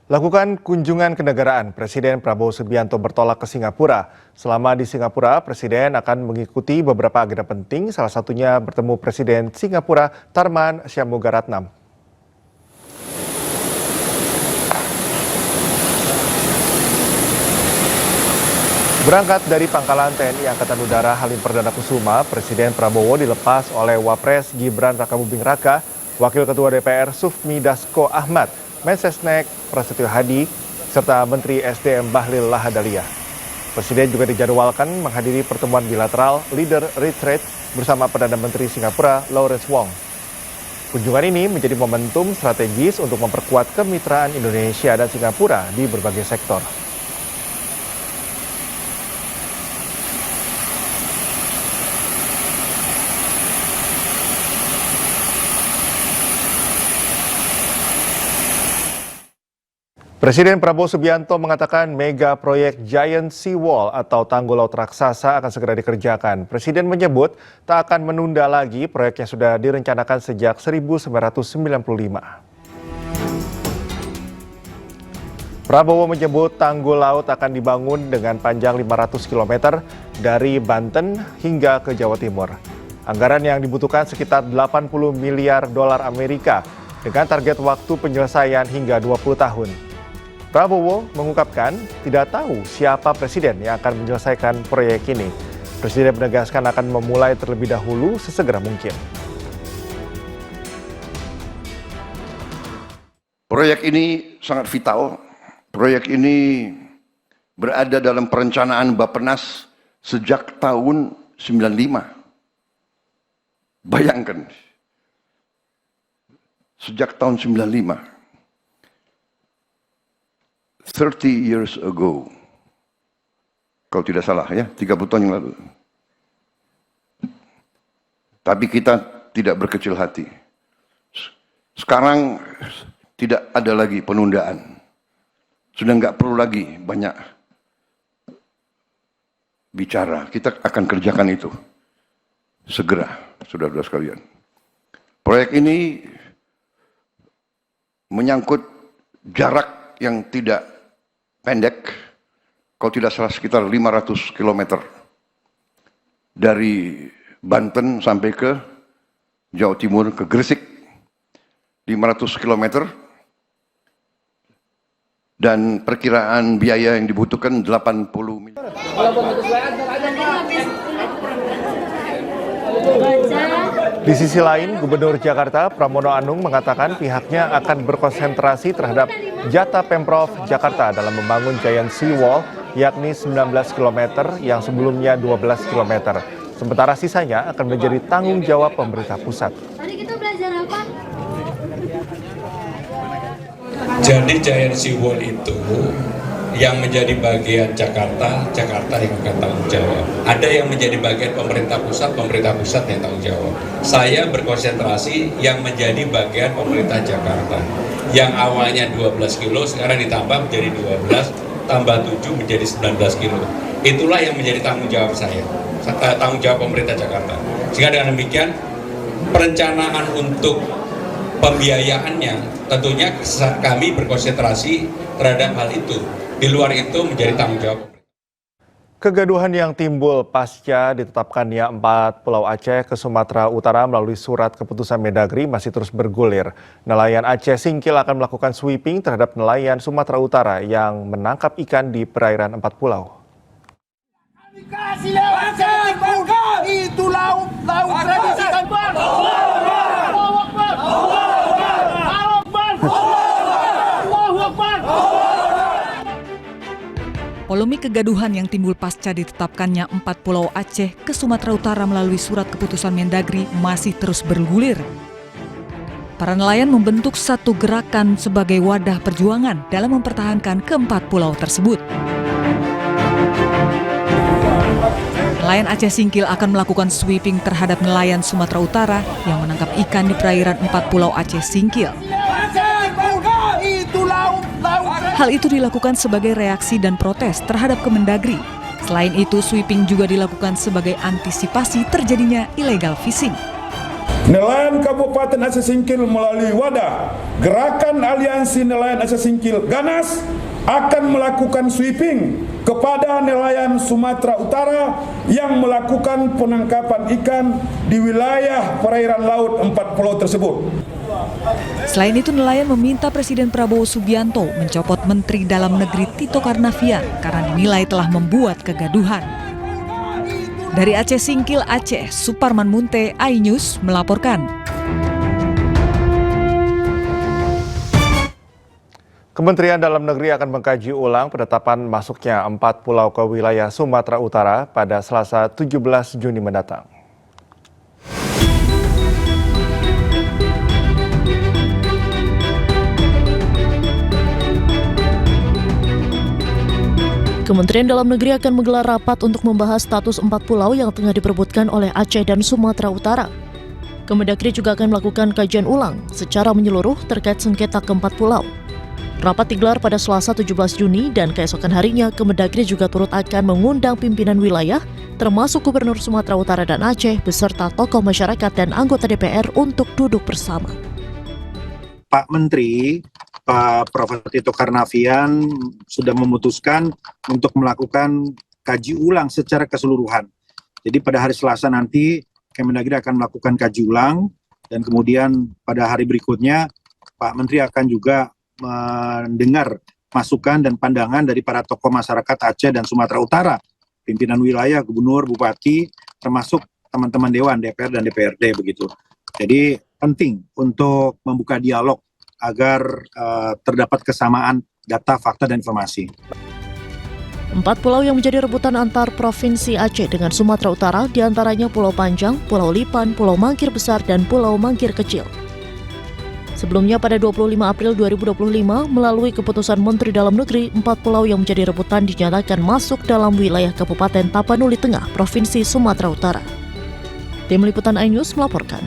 Lakukan kunjungan kenegaraan, Presiden Prabowo Subianto bertolak ke Singapura. Selama di Singapura, Presiden akan mengikuti beberapa agenda penting, salah satunya bertemu Presiden Singapura Tharman Shanmugaratnam. Berangkat dari Pangkalan TNI Angkatan Udara Halim Perdana Kusuma, Presiden Prabowo dilepas oleh Wapres Gibran Rakabuming Raka, Wakil Ketua DPR Sufmi Dasko Ahmad, Mensesnek Prasetyo Hadi, serta Menteri SDM Bahlil Lahadalia. Presiden juga dijadwalkan menghadiri pertemuan bilateral Leader Retreat bersama Perdana Menteri Singapura Lawrence Wong. Kunjungan ini menjadi momentum strategis untuk memperkuat kemitraan Indonesia dan Singapura di berbagai sektor. Presiden Prabowo Subianto mengatakan mega proyek Giant Sea Wall atau tanggul laut raksasa akan segera dikerjakan. Presiden menyebut tak akan menunda lagi proyek yang sudah direncanakan sejak 1995. Prabowo menyebut tanggul laut akan dibangun dengan panjang 500 km dari Banten hingga ke Jawa Timur. Anggaran yang dibutuhkan sekitar 80 miliar dolar Amerika dengan target waktu penyelesaian hingga 20 tahun. Prabowo mengungkapkan tidak tahu siapa presiden yang akan menyelesaikan proyek ini. Presiden menegaskan akan memulai terlebih dahulu sesegera mungkin. Proyek ini sangat vital. Proyek ini berada dalam perencanaan Bappenas sejak tahun 95. Bayangkan, sejak tahun 95. 30 years ago, kalau tidak salah ya, 30 tahun yang lalu. Tapi kita tidak berkecil hati. Sekarang tidak ada lagi penundaan. Sudah nggak perlu lagi banyak bicara. Kita akan kerjakan itu segera, saudara-saudara sekalian. Proyek ini menyangkut jarak yang tidak pendek, kalau tidak salah sekitar 500 km dari Banten sampai ke Jawa Timur, ke Gresik, 500 km, dan perkiraan biaya yang dibutuhkan 80 miliar. Di sisi lain, Gubernur Jakarta Pramono Anung mengatakan pihaknya akan berkonsentrasi terhadap jatah Pemprov Jakarta dalam membangun Giant Sea Wall, yakni 19 km yang sebelumnya 12 km. Sementara sisanya akan menjadi tanggung jawab pemerintah pusat. Tadi kita belajar apa? Jadi Giant Sea Wall itu yang menjadi bagian Jakarta, Jakarta yang akan tanggung jawab. Ada yang menjadi bagian pemerintah pusat yang tanggung jawab. Saya berkonsentrasi yang menjadi bagian pemerintah Jakarta. Yang awalnya 12 kilo, sekarang ditambah menjadi 12, tambah 7 menjadi 19 kilo. Itulah yang menjadi tanggung jawab saya, tanggung jawab pemerintah Jakarta. Sehingga dengan demikian, perencanaan untuk pembiayaannya, tentunya kami berkonsentrasi terhadap hal itu. Di luar itu menjadi tanggung jawab. Kegaduhan yang timbul pasca ditetapkannya 4 Pulau Aceh ke Sumatera Utara melalui surat keputusan Mendagri masih terus bergulir. Nelayan Aceh Singkil akan melakukan sweeping terhadap nelayan Sumatera Utara yang menangkap ikan di perairan 4 pulau. Itu laut tradisi Tanpan. Polemik kegaduhan yang timbul pasca ditetapkannya 4 Pulau Aceh ke Sumatera Utara melalui surat keputusan Mendagri masih terus bergulir. Para nelayan membentuk satu gerakan sebagai wadah perjuangan dalam mempertahankan keempat pulau tersebut. Nelayan Aceh Singkil akan melakukan sweeping terhadap nelayan Sumatera Utara yang menangkap ikan di perairan 4 Pulau Aceh Singkil. Hal itu dilakukan sebagai reaksi dan protes terhadap Kemendagri. Selain itu, sweeping juga dilakukan sebagai antisipasi terjadinya illegal fishing. Nelayan Kabupaten Aceh Singkil melalui wadah Gerakan Aliansi Nelayan Aceh Singkil Ganas akan melakukan sweeping kepada nelayan Sumatera Utara yang melakukan penangkapan ikan di wilayah perairan laut 4 pulau tersebut. Selain itu, nelayan meminta Presiden Prabowo Subianto mencopot Menteri Dalam Negeri Tito Karnavian karena dinilai telah membuat kegaduhan. Dari Aceh Singkil, Aceh, Suparman Munte, iNews melaporkan. Kementerian Dalam Negeri akan mengkaji ulang penetapan masuknya 4 pulau ke wilayah Sumatera Utara pada Selasa 17 Juni mendatang. Kementerian Dalam Negeri akan menggelar rapat untuk membahas status 4 pulau yang tengah diperebutkan oleh Aceh dan Sumatera Utara. Kemendagri juga akan melakukan kajian ulang secara menyeluruh terkait sengketa keempat pulau. Rapat digelar pada Selasa 17 Juni dan keesokan harinya Kemendagri juga turut akan mengundang pimpinan wilayah termasuk Gubernur Sumatera Utara dan Aceh beserta tokoh masyarakat dan anggota DPR untuk duduk bersama. Pak Menteri, Pak Prof. Tito Karnavian sudah memutuskan untuk melakukan kaji ulang secara keseluruhan. Jadi pada hari Selasa nanti Kemendagri akan melakukan kaji ulang dan kemudian pada hari berikutnya Pak Menteri akan juga mendengar masukan dan pandangan dari para tokoh masyarakat Aceh dan Sumatera Utara, pimpinan wilayah, gubernur, bupati, termasuk teman-teman Dewan, DPR dan DPRD begitu. Jadi penting untuk membuka dialog agar terdapat kesamaan data, fakta, dan informasi. 4 pulau yang menjadi rebutan antar Provinsi Aceh dengan Sumatera Utara diantaranya Pulau Panjang, Pulau Lipan, Pulau Mangkir Besar, dan Pulau Mangkir Kecil. Sebelumnya pada 25 April 2025, melalui keputusan Menteri Dalam Negeri, 4 pulau yang menjadi rebutan dinyatakan masuk dalam wilayah Kabupaten Tapanuli Tengah, Provinsi Sumatera Utara. Tim Liputan iNews melaporkan.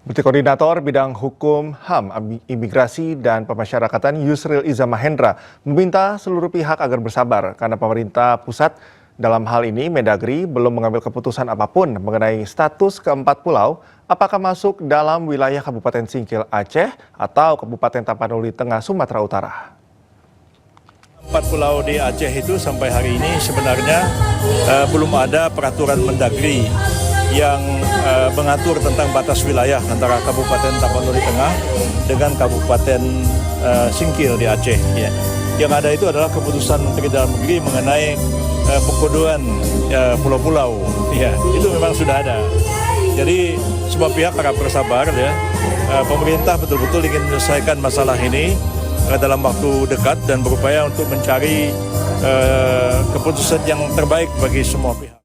Menteri Koordinator Bidang Hukum, HAM, Imigrasi, dan Pemasyarakatan Yusril Iza Mahendra meminta seluruh pihak agar bersabar karena pemerintah pusat dalam hal ini Mendagri belum mengambil keputusan apapun mengenai status keempat pulau, apakah masuk dalam wilayah Kabupaten Singkil Aceh atau Kabupaten Tapanuli Tengah Sumatera Utara. 4 pulau di Aceh itu sampai hari ini sebenarnya belum ada peraturan Mendagri yang mengatur tentang batas wilayah antara Kabupaten Tapanuli Tengah dengan Kabupaten Singkil di Aceh. Ya. Yang ada itu adalah keputusan Menteri Dalam Negeri mengenai pengkodean pulau-pulau. Ya, itu memang sudah ada. Jadi semua pihak harap bersabar ya. Pemerintah betul-betul ingin menyelesaikan masalah ini dalam waktu dekat dan berupaya untuk mencari keputusan yang terbaik bagi semua pihak.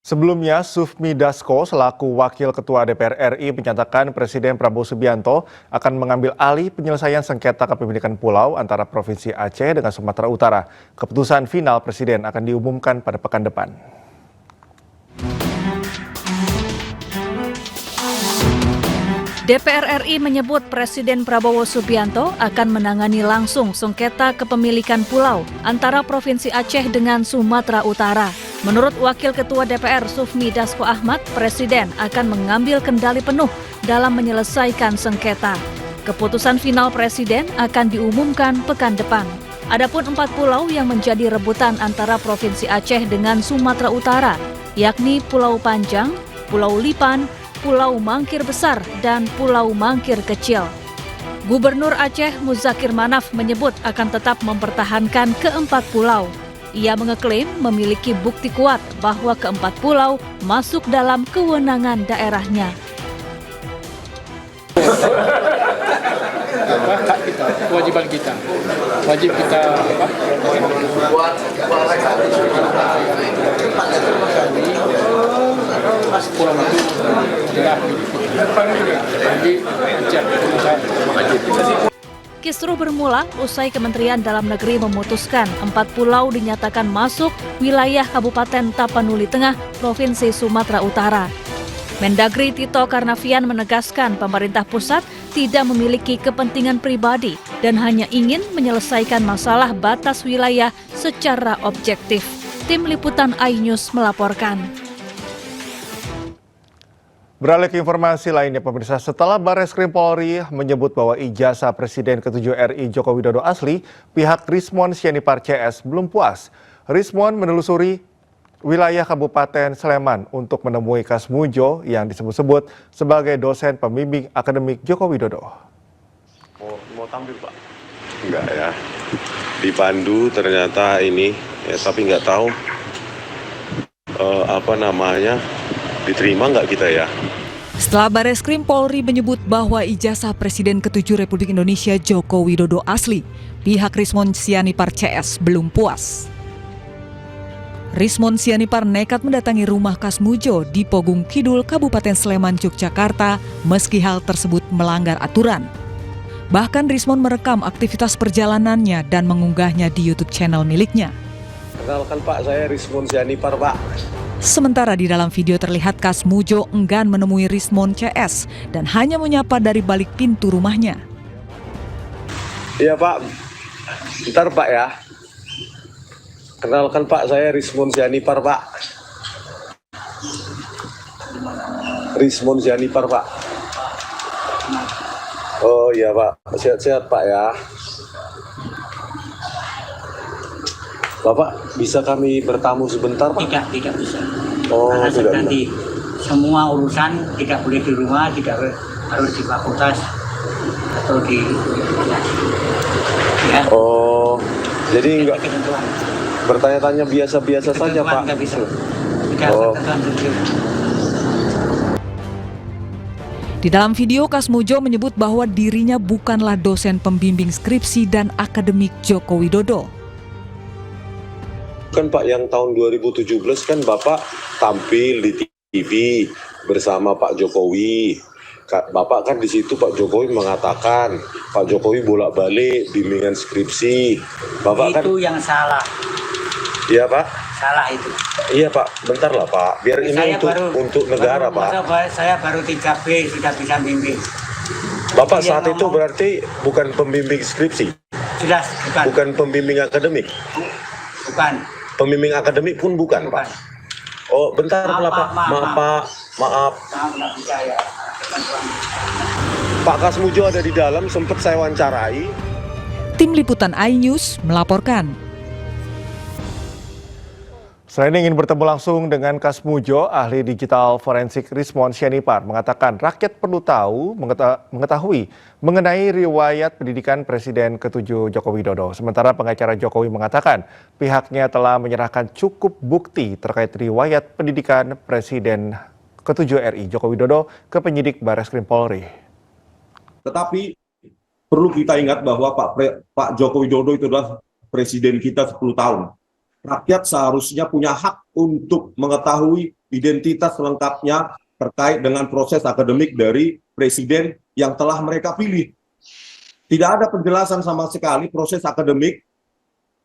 Sebelumnya, Sufmi Dasko selaku Wakil Ketua DPR RI menyatakan Presiden Prabowo Subianto akan mengambil alih penyelesaian sengketa kepemilikan pulau antara Provinsi Aceh dengan Sumatera Utara. Keputusan final Presiden akan diumumkan pada pekan depan. DPR RI menyebut Presiden Prabowo Subianto akan menangani langsung sengketa kepemilikan pulau antara Provinsi Aceh dengan Sumatera Utara. Menurut Wakil Ketua DPR Sufmi Dasko Ahmad, Presiden akan mengambil kendali penuh dalam menyelesaikan sengketa. Keputusan final Presiden akan diumumkan pekan depan. Adapun 4 pulau yang menjadi rebutan antara Provinsi Aceh dengan Sumatera Utara, yakni Pulau Panjang, Pulau Lipan, Pulau Mangkir Besar, dan Pulau Mangkir Kecil. Gubernur Aceh Muzakir Manaf menyebut akan tetap mempertahankan keempat pulau. Ia mengeklaim memiliki bukti kuat bahwa keempat pulau masuk dalam kewenangan daerahnya. Hak kita, kewajiban kita, wajib kita pulau itu Kisruh bermula usai Kementerian Dalam Negeri memutuskan 4 pulau dinyatakan masuk wilayah Kabupaten Tapanuli Tengah, Provinsi Sumatera Utara. Mendagri Tito Karnavian menegaskan pemerintah pusat tidak memiliki kepentingan pribadi dan hanya ingin menyelesaikan masalah batas wilayah secara objektif. Tim Liputan iNews melaporkan. Beralih ke informasi lainnya, pemirsa, setelah Barreskrim Polri menyebut bahwa ijazah Presiden ke-7 RI Joko Widodo asli, pihak Rismon Sianipar CS belum puas. Rismon menelusuri wilayah Kabupaten Sleman untuk menemui Kasmujo yang disebut-sebut sebagai dosen pembimbing akademik Joko Widodo. Mau tampil, Pak? Enggak ya. Dipandu ternyata ini, ya, tapi nggak tahu diterima nggak kita ya. Setelah Barreskrim Polri menyebut bahwa ijazah Presiden ke-7 Republik Indonesia Joko Widodo asli, pihak Rismon Sianipar CS belum puas. Rismon Sianipar nekat mendatangi rumah Kasmujo di Pogung Kidul, Kabupaten Sleman, Yogyakarta, meski hal tersebut melanggar aturan. Bahkan Rismon merekam aktivitas perjalanannya dan mengunggahnya di YouTube channel miliknya. Kenalkan Pak, saya Rismon Sianipar, Pak. Sementara di dalam video terlihat Kasmujo enggan menemui Rismon CS dan hanya menyapa dari balik pintu rumahnya. Iya Pak, bentar Pak ya. Kenalkan Pak, saya Rismon Sianipar, Pak. Rismon Sianipar, Pak. Oh iya Pak, sehat-sehat Pak ya. Bapak, bisa kami bertamu sebentar, Pak? Tidak bisa. Oh, karena tidak nanti semua urusan tidak boleh di rumah, tidak harus di fakultas atau di ya. Oh, jadi enggak ketentuan. bertanya-tanya biasa-biasa saja, Pak? Tidak bisa. Tidak ketentuan. Di dalam video, Kasmujo menyebut bahwa dirinya bukanlah dosen pembimbing skripsi dan akademik Joko Widodo. Kan Pak, yang tahun 2017 kan Bapak tampil di TV bersama Pak Jokowi. Bapak kan di situ Pak Jokowi mengatakan Pak Jokowi bolak-balik bimbingan skripsi. Bapak itu yang salah. Iya Pak? Salah itu. Iya Pak, bentar lah Pak. Biar ini untuk negara Pak. Saya baru 3B sudah bisa bimbing. Bapak saat itu berarti bukan pembimbing skripsi? Jelas, bukan. Bukan pembimbing akademik? Bukan. Pembimbing akademik pun bukan, Pak? Oh, bentar lah Pak. Maaf. Pak Kasmujo ada di dalam, sempat saya wawancarai. Tim Liputan iNews melaporkan. Selain ingin bertemu langsung dengan Kasmujo, ahli digital forensik Rismon Sianipar mengatakan rakyat perlu mengetahui mengenai riwayat pendidikan Presiden ke-7 Joko Widodo. Sementara pengacara Jokowi mengatakan pihaknya telah menyerahkan cukup bukti terkait riwayat pendidikan Presiden ke-7 RI Joko Widodo ke penyidik Barreskrim Polri. Tetapi perlu kita ingat bahwa Pak Joko Widodo itu adalah presiden kita 10 tahun. Rakyat seharusnya punya hak untuk mengetahui identitas lengkapnya terkait dengan proses akademik dari presiden yang telah mereka pilih. Tidak ada penjelasan sama sekali proses akademik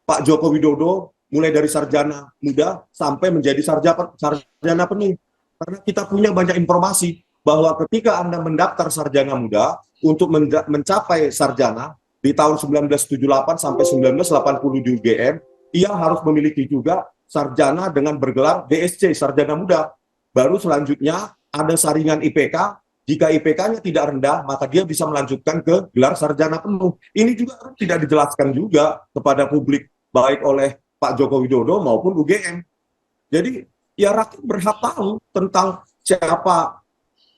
Pak Joko Widodo mulai dari sarjana muda sampai menjadi sarjana penuh. Karena kita punya banyak informasi bahwa ketika Anda mendaftar sarjana muda untuk mencapai sarjana di tahun 1978 sampai 1980 di UGM, ia harus memiliki juga sarjana dengan bergelar DSC, sarjana muda. Baru selanjutnya ada saringan IPK. Jika IPK-nya tidak rendah, maka dia bisa melanjutkan ke gelar sarjana penuh. Ini juga tidak dijelaskan juga kepada publik, baik oleh Pak Joko Widodo maupun UGM. Jadi, ya rakyat berhak tahu tentang siapa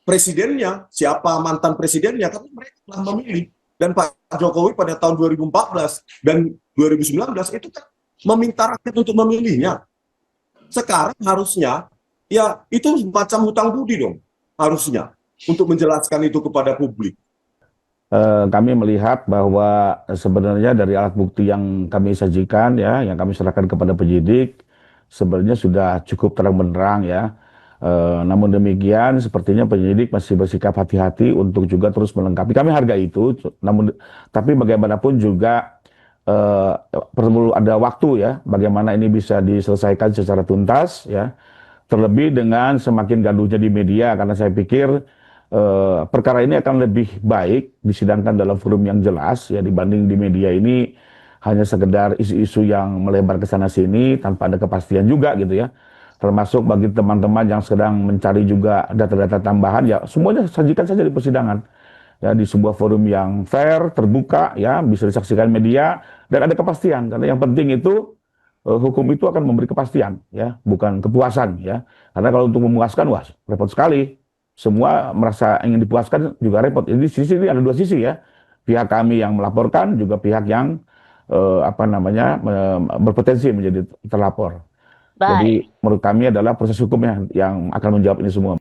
presidennya, siapa mantan presidennya, karena mereka telah memilih. Dan Pak Jokowi pada tahun 2014 dan 2019 itu kan meminta rakyat untuk memilihnya. Sekarang harusnya, ya itu macam hutang budi dong, harusnya, untuk menjelaskan itu kepada publik. Kami melihat bahwa sebenarnya dari alat bukti yang kami sajikan, ya, yang kami serahkan kepada penyidik, sebenarnya sudah cukup terang benderang ya. Namun demikian, sepertinya penyidik masih bersikap hati-hati untuk juga terus melengkapi. Kami hargai itu, tapi bagaimanapun juga perlu ada waktu ya, bagaimana ini bisa diselesaikan secara tuntas ya. Terlebih dengan semakin gaduhnya di media, karena saya pikir perkara ini akan lebih baik disidangkan dalam forum yang jelas ya, dibanding di media ini hanya sekedar isu-isu yang melebar ke sana sini tanpa ada kepastian juga gitu ya. termasuk bagi teman-teman yang sedang mencari juga data-data tambahan, ya semuanya sajikan saja di persidangan. Ya, di sebuah forum yang fair, terbuka, ya bisa disaksikan media, dan ada kepastian. Karena yang penting itu, hukum itu akan memberi kepastian, ya, bukan kepuasan, ya. Karena kalau untuk memuaskan, wah repot sekali. Semua merasa ingin dipuaskan juga repot. Ini sisi ini ada dua sisi, ya. Pihak kami yang melaporkan, juga pihak yang berpotensi menjadi terlapor. Jadi menurut kami adalah proses hukumnya yang akan menjawab ini semua.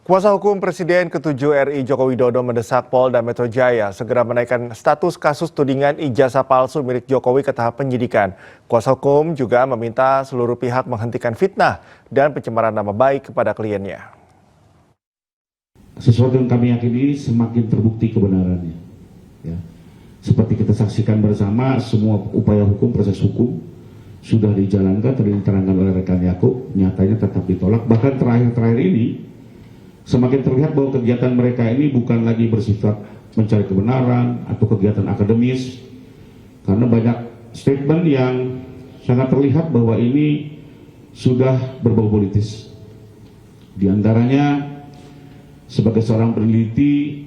Kuasa hukum Presiden ke-7 RI Joko Widodo mendesak Polda Metro Jaya segera menaikkan status kasus tudingan ijazah palsu milik Jokowi ke tahap penyidikan. Kuasa hukum juga meminta seluruh pihak menghentikan fitnah dan pencemaran nama baik kepada kliennya. Sesuatu yang kami yakini semakin terbukti kebenarannya. Ya. Seperti kita saksikan bersama, semua upaya hukum, proses hukum sudah dijalankan, tadi diterangkan oleh rekan Yakub, nyatanya tetap ditolak. Bahkan terakhir-terakhir ini, semakin terlihat bahwa kegiatan mereka ini bukan lagi bersifat mencari kebenaran atau kegiatan akademis, karena banyak statement yang sangat terlihat bahwa ini sudah berbau politis. Di antaranya, sebagai seorang peneliti,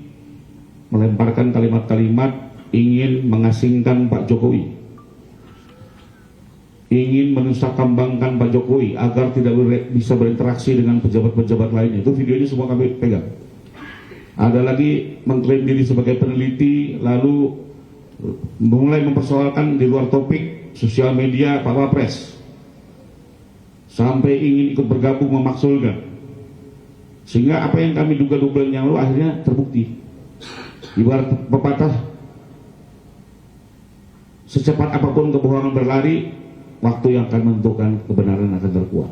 melemparkan kalimat-kalimat ingin mengasingkan Pak Jokowi, ingin menusukambangkan Pak Jokowi agar tidak bisa berinteraksi dengan pejabat-pejabat lainnya. Itu videonya semua kami pegang. Ada lagi mengklaim diri sebagai peneliti, lalu mulai mempersoalkan di luar topik sosial media Pak Wapres, sampai ingin ikut bergabung memaksulkan. Sehingga apa yang kami duga 2 bulan yang lalu akhirnya terbukti. Ibarat pepatah, secepat apapun kebohongan berlari, waktu yang akan menentukan kebenaran akan terkuat.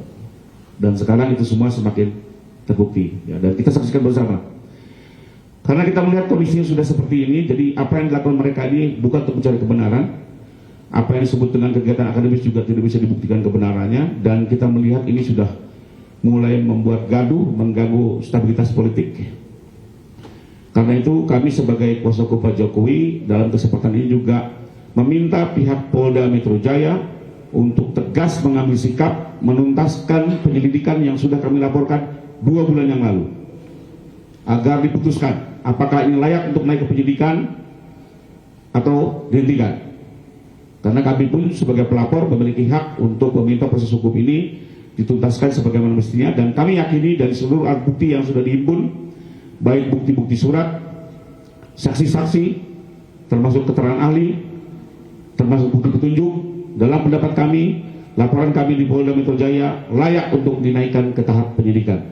Dan sekarang itu semua semakin terbukti, ya, dan kita saksikan bersama. Karena kita melihat kondisinya sudah seperti ini, jadi apa yang dilakukan mereka ini bukan untuk mencari kebenaran. Apa yang disebut dengan kegiatan akademis juga tidak bisa dibuktikan kebenarannya, dan kita melihat ini sudah mulai membuat gaduh, mengganggu stabilitas politik. Karena itu kami sebagai kuasa hukum Pak Jokowi dalam kesempatan ini juga meminta pihak Polda Metro Jaya untuk tegas mengambil sikap menuntaskan penyelidikan yang sudah kami laporkan 2 bulan yang lalu, agar diputuskan apakah ini layak untuk naik ke penyidikan atau dihentikan. Karena kami pun sebagai pelapor memiliki hak untuk meminta proses hukum ini dituntaskan sebagaimana mestinya, dan kami yakini dari seluruh alat bukti yang sudah dihimpun, baik bukti-bukti surat, saksi-saksi, termasuk keterangan ahli, termasuk bukti petunjuk, dalam pendapat kami, laporan kami di Polda Metro Jaya layak untuk dinaikkan ke tahap penyidikan.